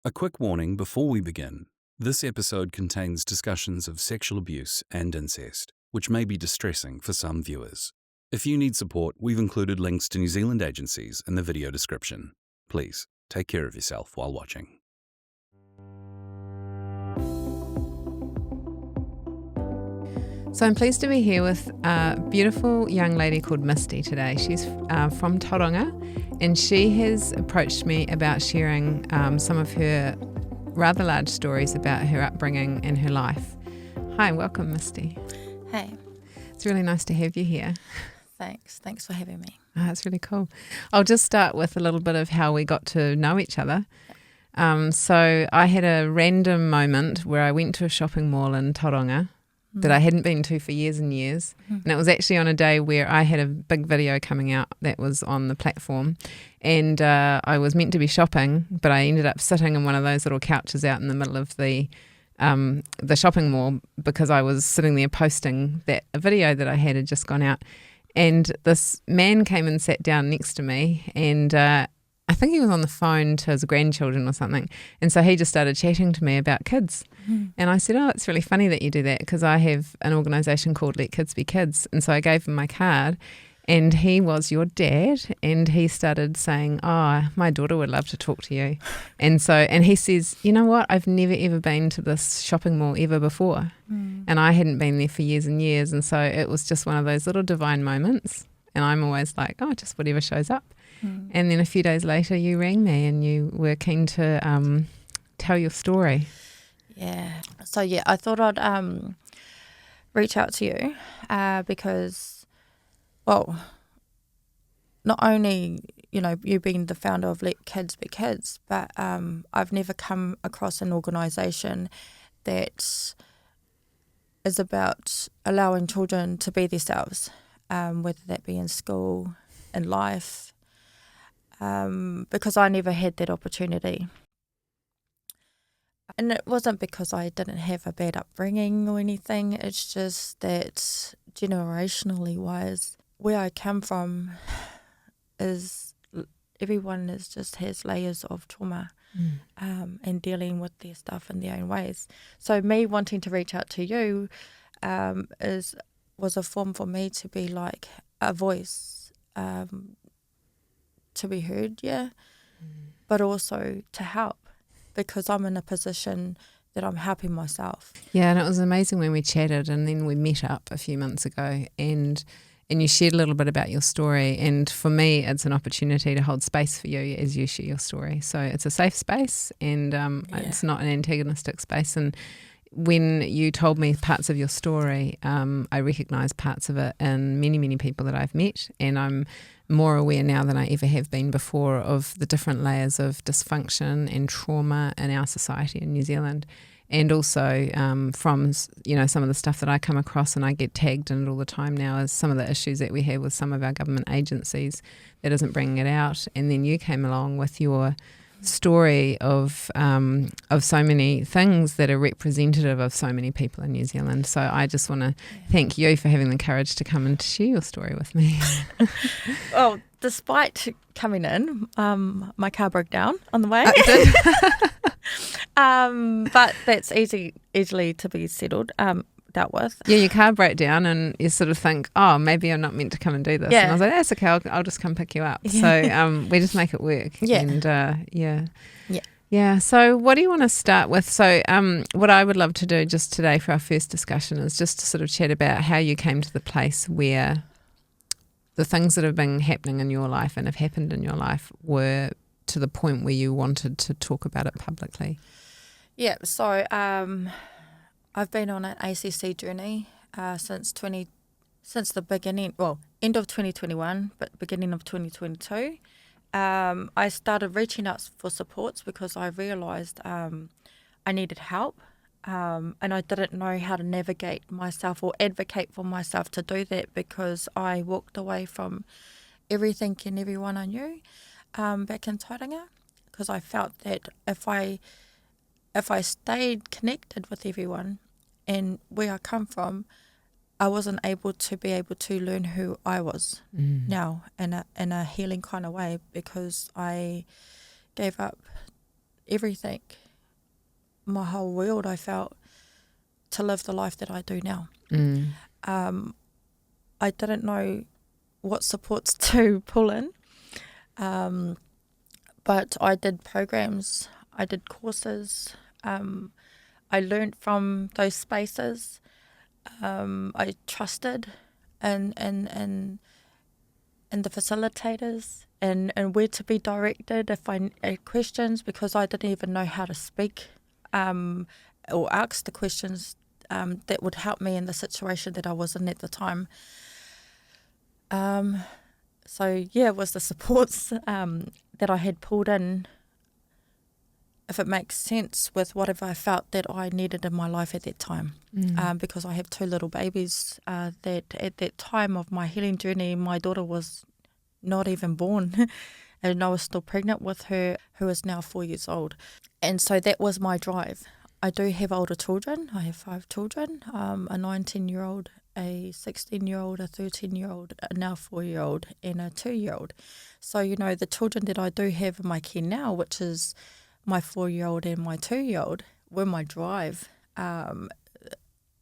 A quick warning before we begin. This episode contains discussions of sexual abuse and incest, which may be distressing for some viewers. If you need support, we've included links to New Zealand agencies in the video description. Please, take care of yourself while watching. So I'm pleased to be here with a beautiful young lady called Misty today. She's from Tauranga, and she has approached me about sharing some of her rather large stories about her upbringing and her life. Hi, welcome, Misty. Hey. It's really nice to have you here. Thanks for having me. Oh, that's really cool. I'll just start with a little bit of how we got to know each other. So I had a random moment where I went to a shopping mall in Tauranga that I hadn't been to for years and years. And it was actually on a day where I had a big video coming out that was on the platform. And I was meant to be shopping, but I ended up sitting in one of those little couches out in the middle of the shopping mall because I was sitting there posting that a video that I had just gone out. And this man came and sat down next to me, and I think he was on the phone to his grandchildren or something. And so he just started chatting to me about kids. And I said, oh, it's really funny that you do that because I have an organisation called Let Kids Be Kids. And so I gave him my card, and he was your dad. And he started saying, oh, my daughter would love to talk to you. And he says, you know what? I've never ever been to this shopping mall ever before. And I hadn't been there for years and years. And so it was just one of those little divine moments. And I'm always like, oh, just whatever shows up. And then a few days later you rang me and you were keen to tell your story. Yeah. So I thought I'd reach out to you because, well, not only, you being the founder of Let Kids Be Kids, but I've never come across an organisation that is about allowing children to be themselves, whether that be in school, in life, because I never had that opportunity. And it wasn't because I didn't have a bad upbringing or anything. It's just that generationally wise, where I come from is everyone has layers of trauma and dealing with their stuff in their own ways. So me wanting to reach out to you was a form for me to be like a voice, to be heard, but also to help. Because I'm in a position that I'm helping myself. Yeah, and it was amazing when we chatted, and then we met up a few months ago, and you shared a little bit about your story. And for me, it's an opportunity to hold space for you as you share your story. So it's a safe space, and it's not an antagonistic space. And when you told me parts of your story, I recognised parts of it in many, many people that I've met, and I'm more aware now than I ever have been before of the different layers of dysfunction and trauma in our society in New Zealand. And also from, some of the stuff that I come across, and I get tagged in it all the time now, is some of the issues that we have with some of our government agencies that isn't bringing it out. And then you came along with your story of so many things that are representative of so many people in New Zealand. So I just want to thank you for having the courage to come and share your story with me. Well, despite coming in, my car broke down on the way. It did. But that's easily to be settled. Dealt with. Yeah, your car broke down and you sort of think, oh, maybe I'm not meant to come and do this. And I was like, that's okay, I'll just come pick you up. So we just make it work. Yeah. And Yeah, so what do you want to start with? So what I would love to do just today for our first discussion is just to sort of chat about how you came to the place where the things that have been happening in your life and have happened in your life were to the point where you wanted to talk about it publicly. Yeah, so I've been on an ACC journey since the beginning, end of 2021, but beginning of 2022. I started reaching out for supports because I realised I needed help, and I didn't know how to navigate myself or advocate for myself to do that because I walked away from everything and everyone I knew back in Tauranga because I felt that if I stayed connected with everyone and where I come from, I wasn't able to learn who I was now in a healing kind of way because I gave up everything, my whole world, I felt, to live the life that I do now. I didn't know what supports to pull in, but I did programs, I did courses, I learned from those spaces. I trusted in the facilitators and where to be directed if I had questions, because I didn't even know how to speak or ask the questions that would help me in the situation that I was in at the time. So yeah, it was the supports that I had pulled in, if it makes sense, with whatever I felt that I needed in my life at that time. Because I have 2 little babies that at that time of my healing journey, my daughter was not even born and I was still pregnant with her, who is now 4 years old. And so that was my drive. I do have older children. I have 5 children, a 19-year-old, a 16-year-old, a 13-year-old, a now 4-year-old, and a 2-year-old. So, you know, the children that I do have in my care now, which is my 4-year-old and my 2-year-old, were my drive.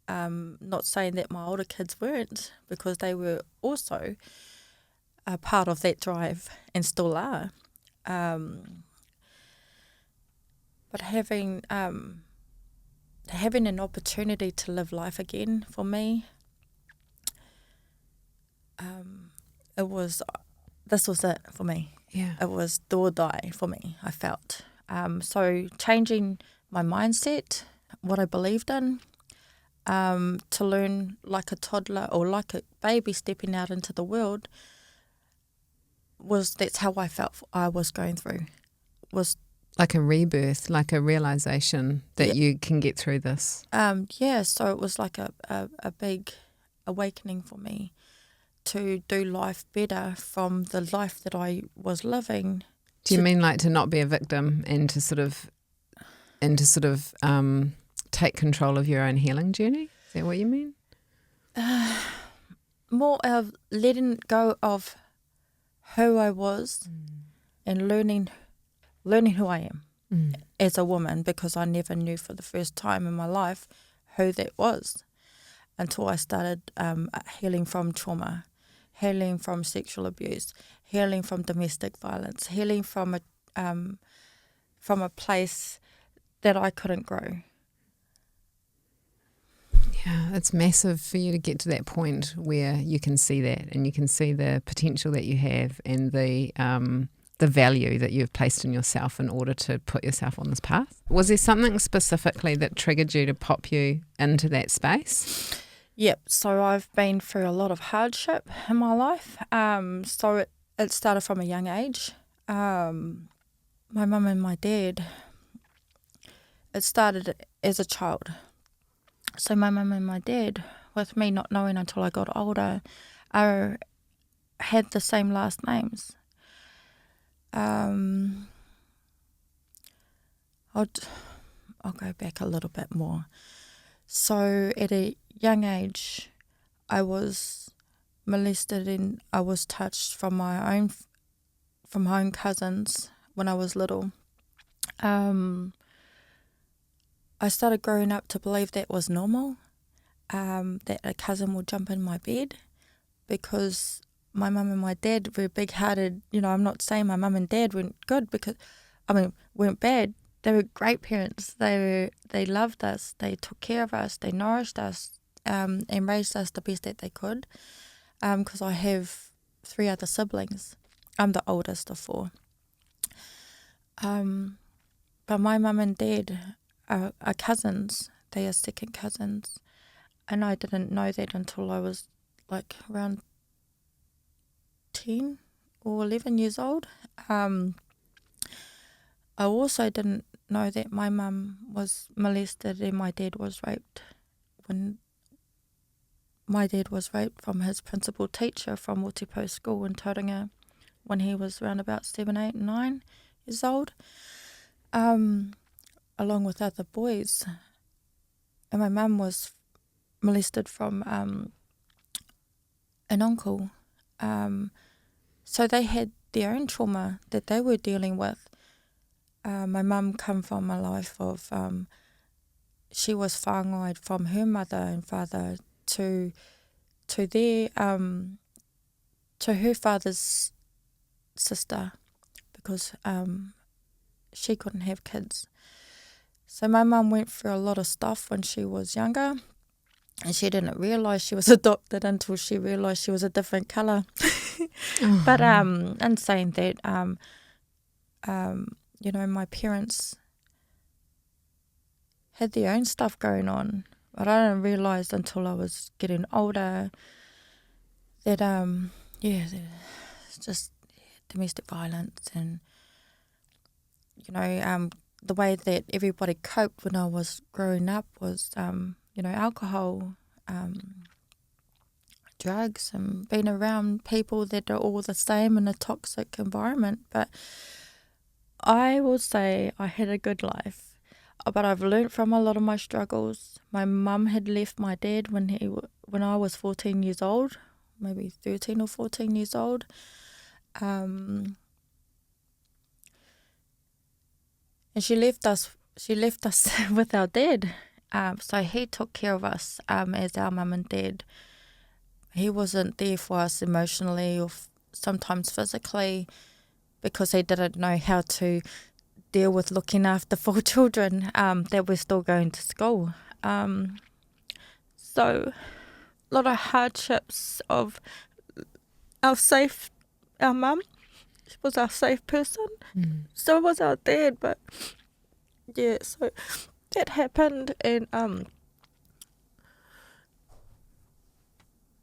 Not saying that my older kids weren't, because they were also a part of that drive and still are. But having an opportunity to live life again for me, this was it for me. Yeah. It was do or die for me, I felt. So changing my mindset, what I believed in, to learn like a toddler or like a baby stepping out into the world, that's how I felt I was going through. Was Like a rebirth, like a realization that you can get through this. So it was like a big awakening for me to do life better from the life that I was living. Do you mean like to not be a victim and to sort of take control of your own healing journey? Is that what you mean? More of letting go of who I was and learning who I am as a woman, because I never knew for the first time in my life who that was until I started healing from trauma, healing from sexual abuse, healing from domestic violence, healing from a place that I couldn't grow. Yeah, it's massive for you to get to that point where you can see that and you can see the potential that you have and the value that you've placed in yourself in order to put yourself on this path. Was there something specifically that triggered you to pop you into that space? Yep, so I've been through a lot of hardship in my life. So it started from a young age. My mum and my dad, it started as a child. So my mum and my dad, with me not knowing until I got older, had the same last names. I'll go back a little bit more. So at a young age, I was molested and I was touched from my own cousins when I was little. I started growing up to believe that was normal, that a cousin would jump in my bed, because my mum and my dad were big-hearted. You know, I'm not saying my mum and dad weren't good, weren't bad. They were great parents. They loved us. They took care of us. They nourished us, and raised us the best that they could. Because I have 3 other siblings. I'm the oldest of 4. But my mum and dad are cousins. They are second cousins. And I didn't know that until I was like around 10 or 11 years old. I also didn't know that my mum was molested and my dad was raped. When my dad was raped from his principal teacher from Otipo School in Tauranga when he was around about 7, 8, and 9 years old, along with other boys. And my mum was molested from an uncle. So they had their own trauma that they were dealing with. my mum come from a life of, she was whāngai from her mother and father to their, to her father's sister, because she couldn't have kids. So my mum went through a lot of stuff when she was younger, and she didn't realise she was adopted until she realised she was a different colour. But in saying that, you know, my parents had their own stuff going on, but I didn't realise until I was getting older that, it's just domestic violence, and, you know, the way that everybody coped when I was growing up was, you know, alcohol, drugs, and being around people that are all the same in a toxic environment. But I will say I had a good life, but I've learnt from a lot of my struggles. My mum had left my dad when I was 14 years old, maybe 13 or 14 years old. And she left us with our dad. So he took care of us as our mum and dad. He wasn't there for us emotionally or sometimes physically, because he didn't know how to deal with looking after 4 children that were still going to school. So a lot of hardships of our mum. She was our safe person. So was our dad, but yeah, so that happened, and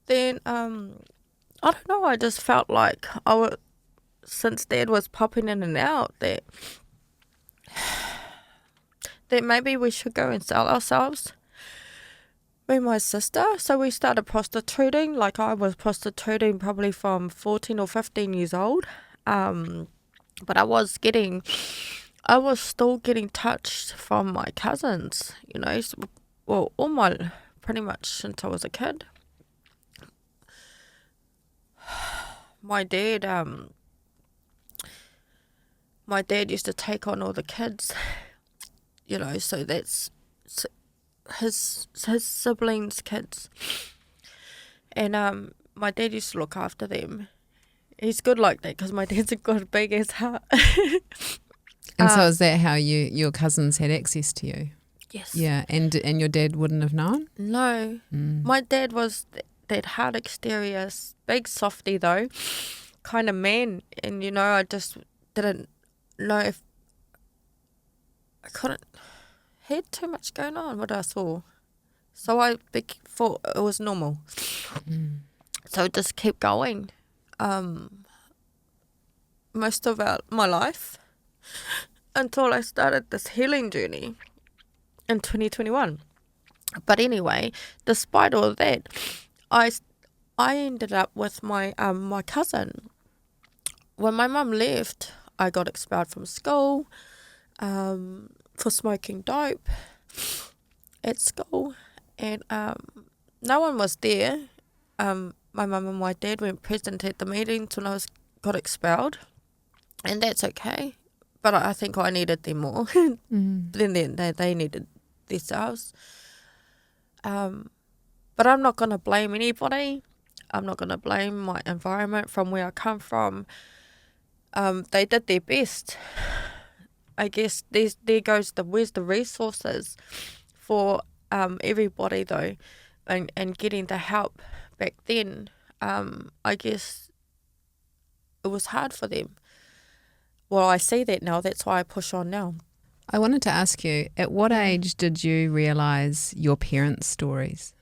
then I don't know, I just felt like since Dad was popping in and out, that maybe we should go and sell ourselves. Me and my sister, so we started prostituting. Like, I was prostituting probably from 14 or 15 years old, but I was still getting touched from my cousins, you know, pretty much since I was a kid. My dad used to take on all the kids, you know, so that's his siblings' kids, and my dad used to look after them. He's good like that because my dad's got a big ass heart. And so is that how your cousins had access to you? Yes. Yeah, and your dad wouldn't have known? No. My dad was that hard exterior, big softy though, kind of man, and, you know, I just didn't know if I couldn't. He had too much going on, what I saw. So I thought it was normal. So just keep going. Most of my life, until I started this healing journey in 2021. But anyway, despite all that, I ended up with my my cousin. When my mum left, I got expelled from school for smoking dope at school, and no one was there. My mum and my dad weren't present at the meetings when I got expelled, and that's okay. But I think I needed them more than they needed themselves. But I'm not going to blame anybody. I'm not going to blame my environment from where I come from. They did their best. I guess where's the resources for everybody though, and getting the help back then. I guess it was hard for them. Well, I see that now. That's why I push on now. I wanted to ask you, at what age did you realise your parents' stories?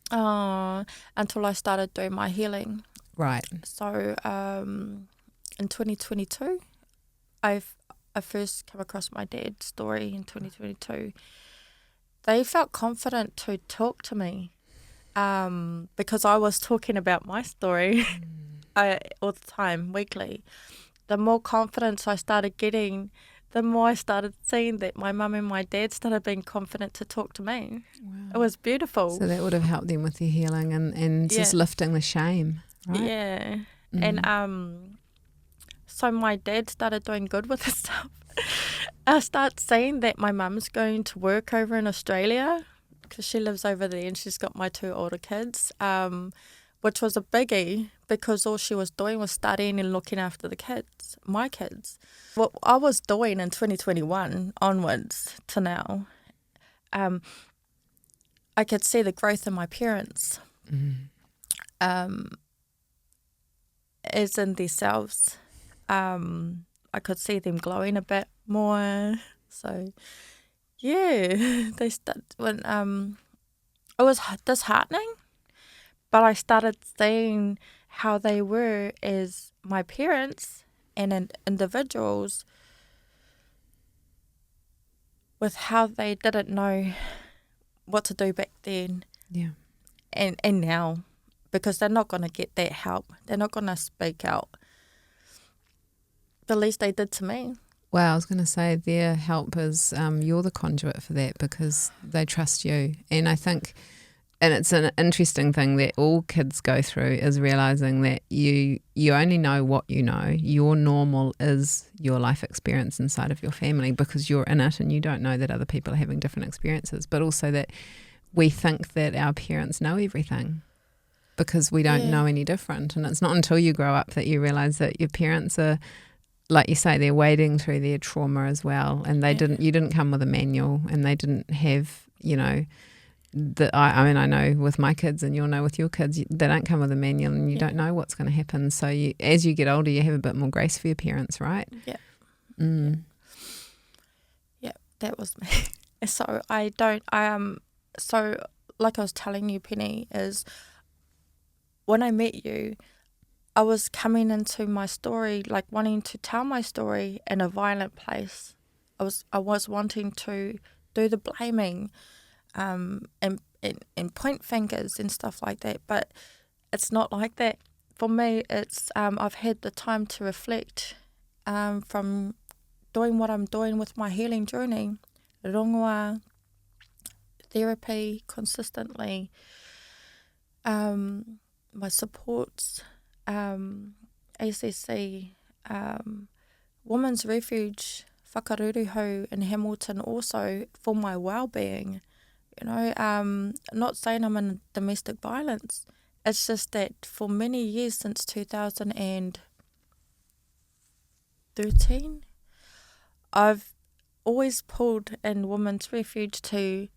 Until I started doing my healing. Right. So in 2022, I first came across my dad's story in 2022. They felt confident to talk to me because I was talking about my story all the time, weekly. The more confidence I started getting, the more I started seeing that my mum and my dad started being confident to talk to me. Wow. It was beautiful. So that would have helped them with their healing and just lifting the shame, right? Yeah. And so my dad started doing good with himself. I start seeing that my mum's going to work over in Australia because she lives over there and she's got my 2 older kids, which was a biggie because all she was doing was studying and looking after the kids, my kids. What I was doing in 2021 onwards to now, I could see the growth in my parents as in themselves. I could see them glowing a bit more. So, yeah, they when it was disheartening, but I started seeing how they were as my parents and individuals with how they didn't know what to do back then and now, because they're not going to get that help. They're not going to speak out. The least they did to me. Well, I was going to say their help is you're the conduit for that because they trust you. And I think, and it's an interesting thing that all kids go through is realising that you only know what you know. Your normal is your life experience inside of your family because you're in it and you don't know that other people are having different experiences, but also that we think that our parents know everything because we don't know any different. And it's not until you grow up that you realise that your parents are, like you say, they're wading through their trauma as well, and you didn't come with a manual, and they didn't have, I mean, I know with my kids, and you'll know with your kids, they don't come with a manual, and you don't know what's going to happen. So as you get older, you have a bit more grace for your parents, right? Yeah. Yeah, that was me. So so like I was telling you, Penny, is when I met you, I was coming into my story, like wanting to tell my story in a violent place. I was wanting to do the blaming, and point fingers and stuff like that. But it's not like that. For me, it's I've had the time to reflect from doing what I'm doing with my healing journey, rongoa, therapy consistently, my supports, ACC, Women's Refuge, whakaruruhau in Hamilton also for my well-being. Not saying I'm in domestic violence. It's just that for many years since 2013, I've always pulled in Women's Refuge to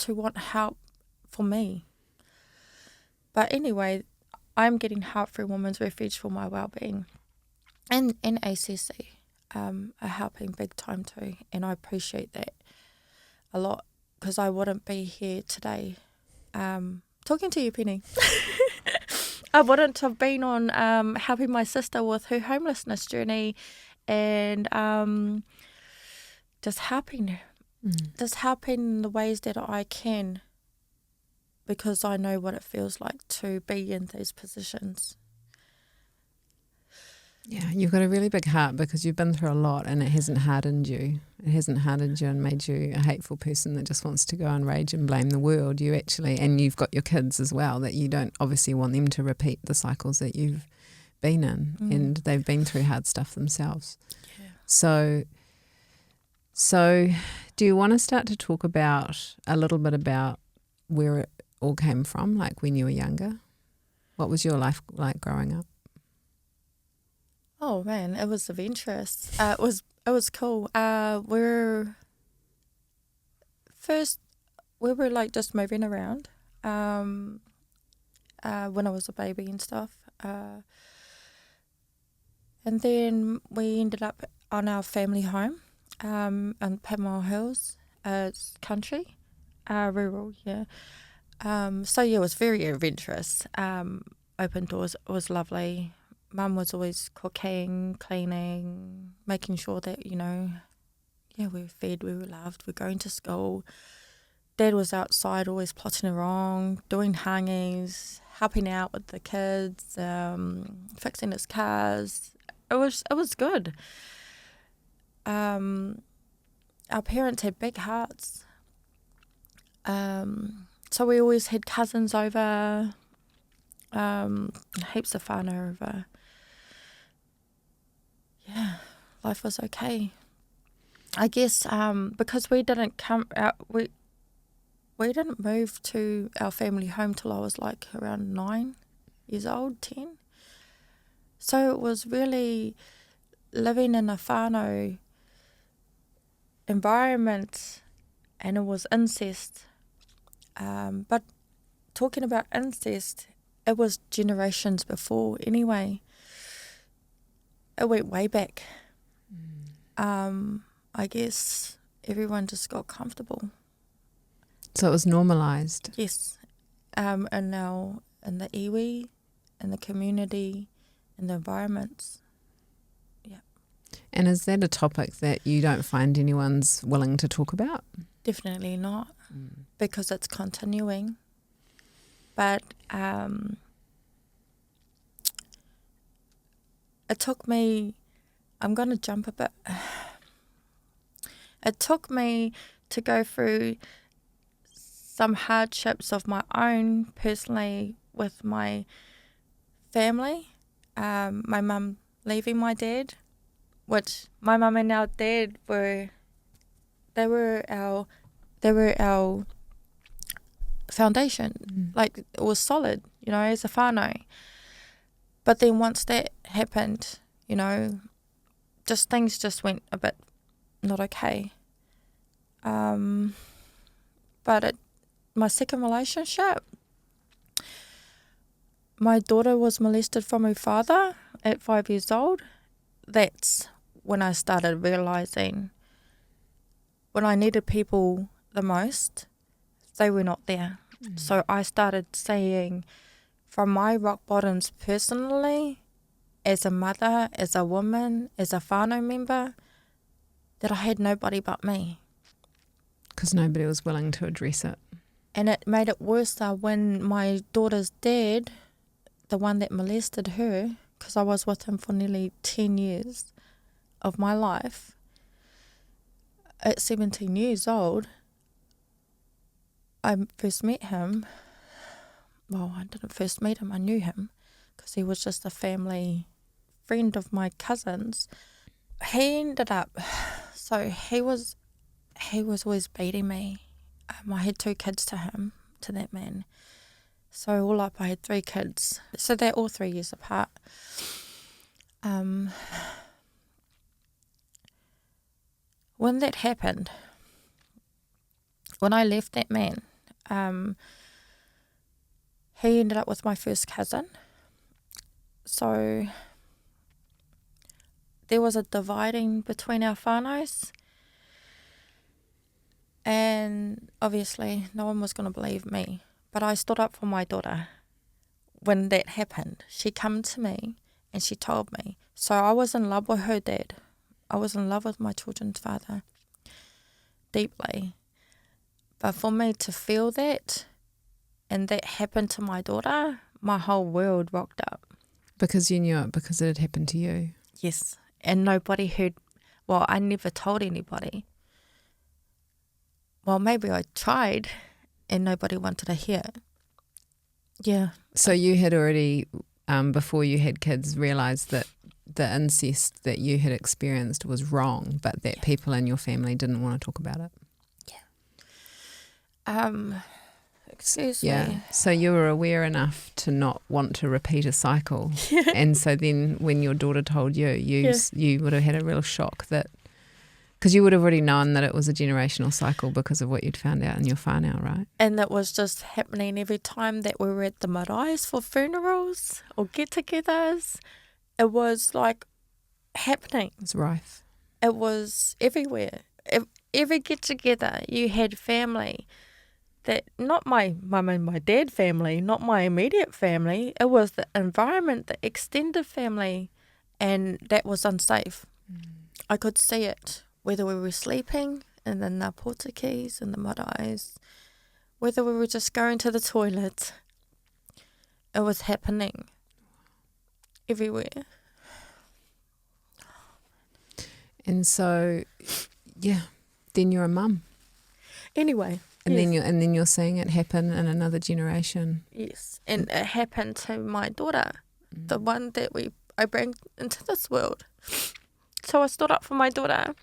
want help for me. But anyway, I'm getting help through Women's Refuge for my well-being. And ACC are helping big time too. And I appreciate that a lot because I wouldn't be here today talking to you, Penny. I wouldn't have been on helping my sister with her homelessness journey and just helping her. Just helping in the ways that I can because I know what it feels like to be in these positions. Yeah, you've got a really big heart because you've been through a lot and it hasn't hardened you. It hasn't hardened you and made you a hateful person that just wants to go and rage and blame the world. You actually, and you've got your kids as well, that you don't obviously want them to repeat the cycles that you've been in and they've been through hard stuff themselves. Yeah. So do you want to start to talk about a little bit about where it all came from, like when you were younger? What was your life like growing up? Oh man, it was adventurous. It was cool. We were like just moving around when I was a baby and stuff. And then we ended up on our family home in Parental Hills. It's country, rural, yeah. So yeah, it was very adventurous. Open doors, it was lovely. Mum was always cooking, cleaning, making sure that, we were fed, we were loved, we're going to school. Dad was outside always plotting along, doing hangies, helping out with the kids, fixing his cars. It was good. Our parents had big hearts. So we always had cousins over, heaps of whānau over. Yeah, life was okay. I guess because we didn't come out, we didn't move to our family home till I was like around 9 years old, 10. So it was really living in a whānau environment, and it was incest. But talking about incest, it was generations before anyway. It went way back. I guess everyone just got comfortable. So it was normalised. Yes. And now in the iwi, in the community, in the environments. Yeah. And is that a topic that you don't find anyone's willing to talk about? Definitely not, because it's continuing. But it took me, I'm going to jump a bit. It took me to go through some hardships of my own personally with my family. My mum leaving my dad, which my mum and our dad were our foundation. Like, it was solid, as a whānau. But then once that happened, things just went a bit not okay. But my second relationship, my daughter was molested from her father at 5 years old. That's when I started realising when I needed people the most, they were not there. So I started seeing from my rock bottoms personally, as a mother, as a woman, as a whānau member, that I had nobody but me. Because nobody was willing to address it. And it made it worse when my daughter's dad, the one that molested her, because I was with him for nearly 10 years of my life, at 17 years old, I first met him. Well, I didn't first meet him, I knew him, because he was just a family friend of my cousin's. He ended up, so he was always beating me. I had 2 kids to that man. So all up I had 3 kids. So they're all 3 years apart. When that happened, when I left that man, he ended up with my first cousin. So there was a dividing between our whānaus. And obviously no one was going to believe me. But I stood up for my daughter when that happened. She came to me and she told me. So I was in love with her dad. I was in love with my children's father deeply. But for me to feel that, and that happened to my daughter, my whole world rocked up. Because you knew it, because it had happened to you. Yes. And nobody heard, well, I never told anybody. Well, maybe I tried and nobody wanted to hear it. Yeah. So you had already, before you had kids, realised that the incest that you had experienced was wrong, but that people in your family didn't want to talk about it. Yeah. Excuse me. So you were aware enough to not want to repeat a cycle. Yeah. And so then when your daughter told you, you would have had a real shock that, because you would have already known that it was a generational cycle because of what you'd found out in your whānau, right? And that was just happening every time that we were at the maraes for funerals or get-togethers. It was like happening. It was rife. It was everywhere. Every get-together, you had family. That not my mum and my dad family, not my immediate family. It was the environment, the extended family, and that was unsafe. I could see it, whether we were sleeping in the napotakis and the maraes, whether we were just going to the toilet. It was happening everywhere. And so, then you're a mum. Anyway. And then you're seeing it happen in another generation. Yes, and it happened to my daughter, the one that I bring into this world. So I stood up for my daughter.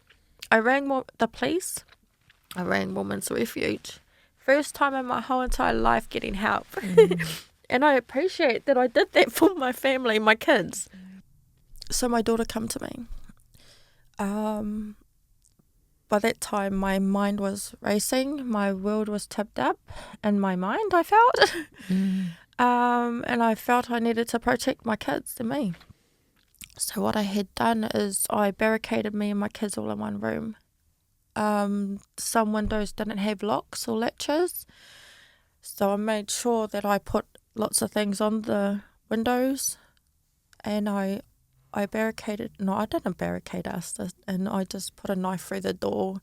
I rang the police. I rang Women's Refuge. First time in my whole entire life getting help. And I appreciate that I did that for my family, my kids. So my daughter come to me. By that time, my mind was racing. My world was tipped up in my mind, I felt. And I felt I needed to protect my kids and me. So what I had done is I barricaded me and my kids all in one room. Some windows didn't have locks or latches. So I made sure that I put lots of things on the windows, and I barricaded. No, I didn't barricade us, and I just put a knife through the door,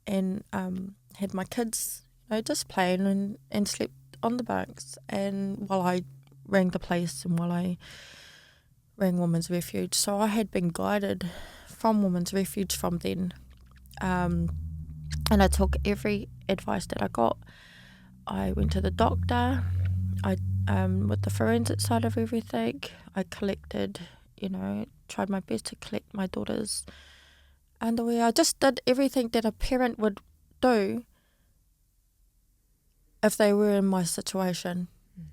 and had my kids, just playing and slept on the bunks. And while I rang the police and while I rang Women's Refuge, so I had been guided from Women's Refuge from then, and I took every advice that I got. I went to the doctor. I with the forensic side of everything, I collected, tried my best to collect my daughter's underwear. I just did everything that a parent would do if they were in my situation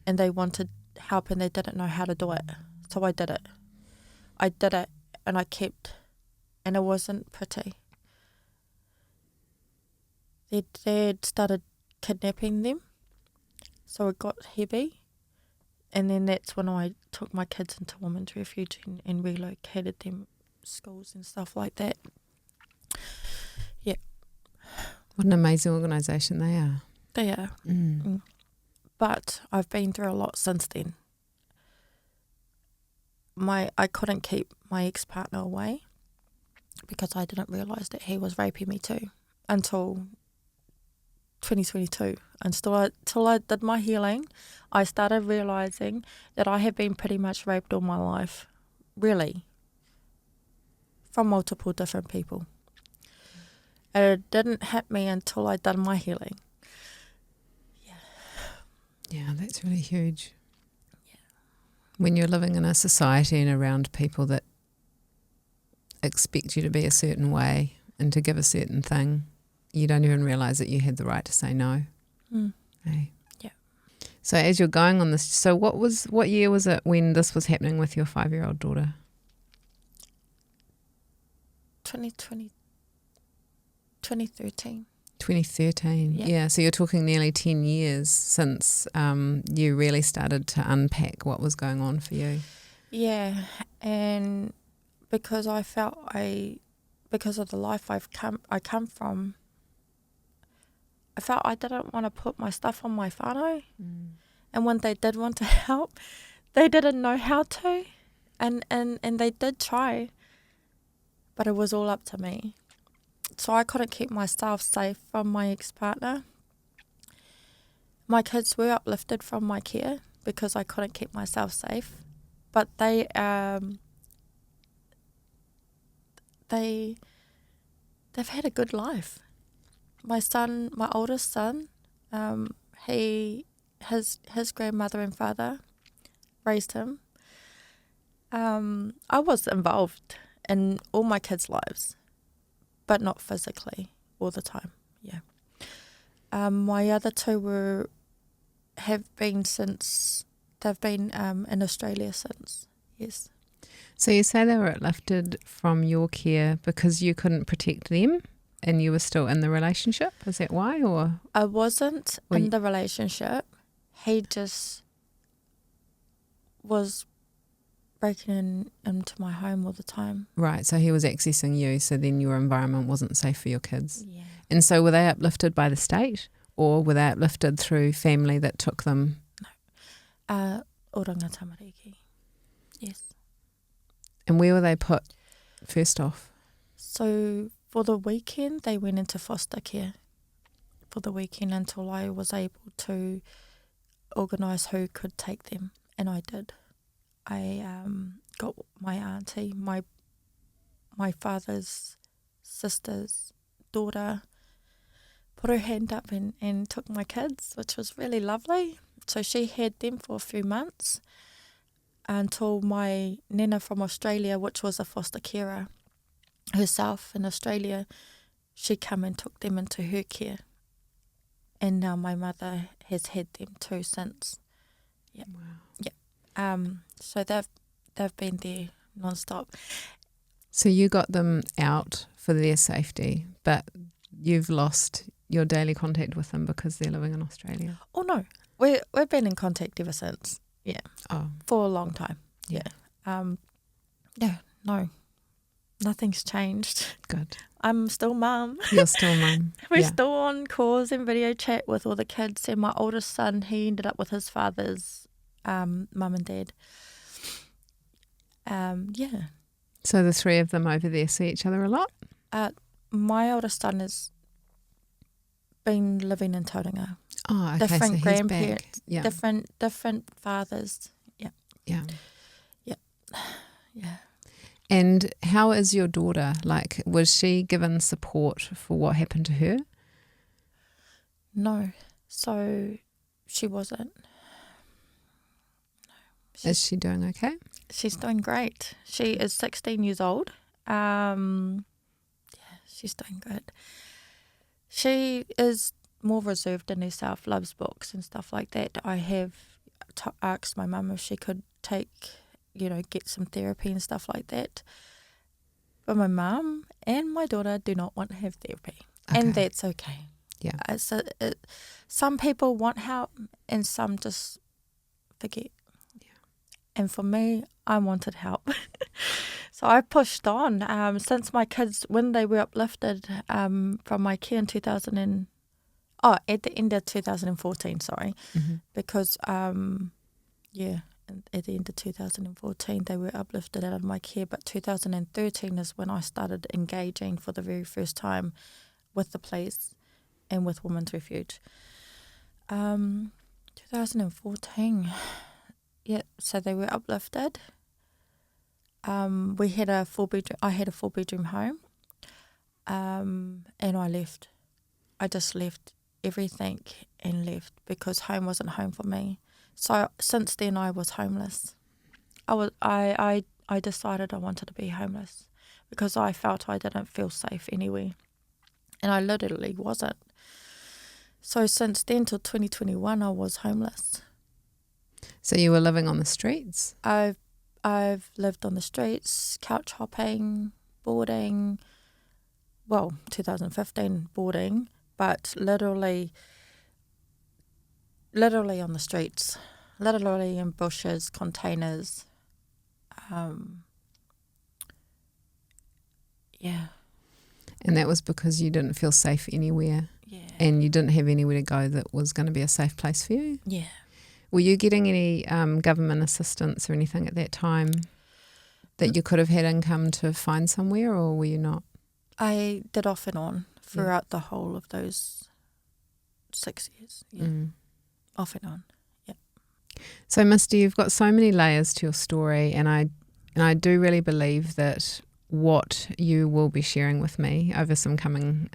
and they wanted help and they didn't know how to do it. So I did it. And I kept, and it wasn't pretty. Their dad started kidnapping them, so it got heavy. And then that's when I took my kids into Women's Refuge and relocated them schools and stuff like that. Yeah. What an amazing organisation they are. They are. But I've been through a lot since then. I couldn't keep my ex-partner away because I didn't realise that he was raping me too until 2022. Until I did my healing, I started realising that I have been pretty much raped all my life, really, from multiple different people. And it didn't hit me until I did my healing. Yeah, that's really huge. Yeah. When you're living in a society and around people that expect you to be a certain way and to give a certain thing, you don't even realise that you had the right to say no. Hey? Yeah. So as you're going on this, so what year was it when this was happening with your 5-year-old daughter? 2013. 2013. Yeah. So you're talking nearly 10 years since you really started to unpack what was going on for you. Yeah, and because I felt because of the life I come from, I felt I didn't want to put my stuff on my whānau. And when they did want to help, they didn't know how to, and they did try, but it was all up to me. So I couldn't keep myself safe from my ex-partner. My kids were uplifted from my care because I couldn't keep myself safe, but they've had a good life. My oldest son, his grandmother and father raised him. I was involved in all my kids' lives, but not physically all the time. Yeah. My other two have been since they've been in Australia since. Yes. So you say they were uplifted from your care because you couldn't protect them and you were still in the relationship? Is that why? Or I wasn't in the relationship. He just was breaking into my home all the time. Right, so he was accessing you, so then your environment wasn't safe for your kids. Yeah. And so were they uplifted by the state or were they uplifted through family that took them? No. Oranga Tamariki. Yes. And where were they put first off? So for the weekend, they went into foster care for the weekend until I was able to organise who could take them, and I did. I got my auntie, my father's sister's daughter, put her hand up and took my kids, which was really lovely. So she had them for a few months until my nana from Australia, which was a foster carer, herself in Australia, she come and took them into her care. And now my mother has had them too since. Yeah. Wow. Yeah. So they've been there non-stop. So you got them out for their safety, but you've lost your daily contact with them because they're living in Australia. Oh no, we've been in contact ever since. Yeah. Oh, For a long time. Yeah. Yeah. No, nothing's changed. good. I'm still mum. You're still mum. We're Yeah. still on calls and video chat with all the kids. And my oldest son, he ended up with his father's mum and dad. Yeah. So the three of them over there see each other a lot? My oldest son has been living in Tauranga. Oh, okay. Different so he's grandparents, back. Yeah. different fathers. Yeah. Yeah. Yeah. And how is your daughter? Like, was she given support for what happened to her? No. So she wasn't. Is she doing okay? She's doing great. She is 16 years old. Yeah, she's doing good. She is more reserved in herself, loves books and stuff like that. I have asked my mum if she could get some therapy and stuff like that. But my mum and my daughter do not want to have therapy. Okay. And that's okay. Yeah. Some people want help and some just forget. And for me, I wanted help. So I pushed on since my kids, when they were uplifted from my care in at the end of 2014, sorry. Mm-hmm. Because, at the end of 2014, they were uplifted out of my care. But 2013 is when I started engaging for the very first time with the police and with Women's Refuge. 2014... Yeah, so they were uplifted. We had a 4-bedroom. I had a 4-bedroom home, and I left. I just left everything and left because home wasn't home for me. So since then, I was homeless. I decided I wanted to be homeless because I felt I didn't feel safe anywhere, and I literally wasn't. So since then till 2021, I was homeless. So you were living on the streets? I've lived on the streets, couch hopping, boarding. Well, 2015 boarding, but literally on the streets, literally in bushes, containers. Yeah. And that was because you didn't feel safe anywhere. Yeah. And you didn't have anywhere to go that was going to be a safe place for you? Yeah. Were you getting any government assistance or anything at that time that you could have had income to find somewhere, or were you not? I did off and on throughout the whole of those 6 years. Yeah. Off and on. Yeah. So Misty, you've got so many layers to your story, and I do really believe that what you will be sharing with me over some coming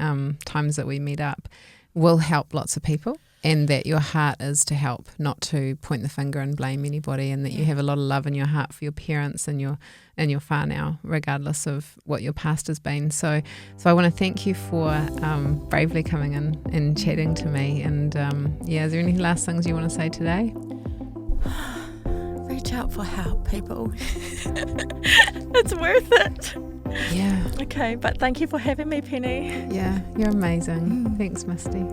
times that we meet up will help lots of people. And that your heart is to help, not to point the finger and blame anybody, and that you have a lot of love in your heart for your parents and your whānau, regardless of what your past has been. So I want to thank you for bravely coming in and chatting to me. And is there any last things you want to say today? Reach out for help, people. It's worth it. Yeah. Okay, but thank you for having me, Penny. Yeah, you're amazing. Thanks, Misty.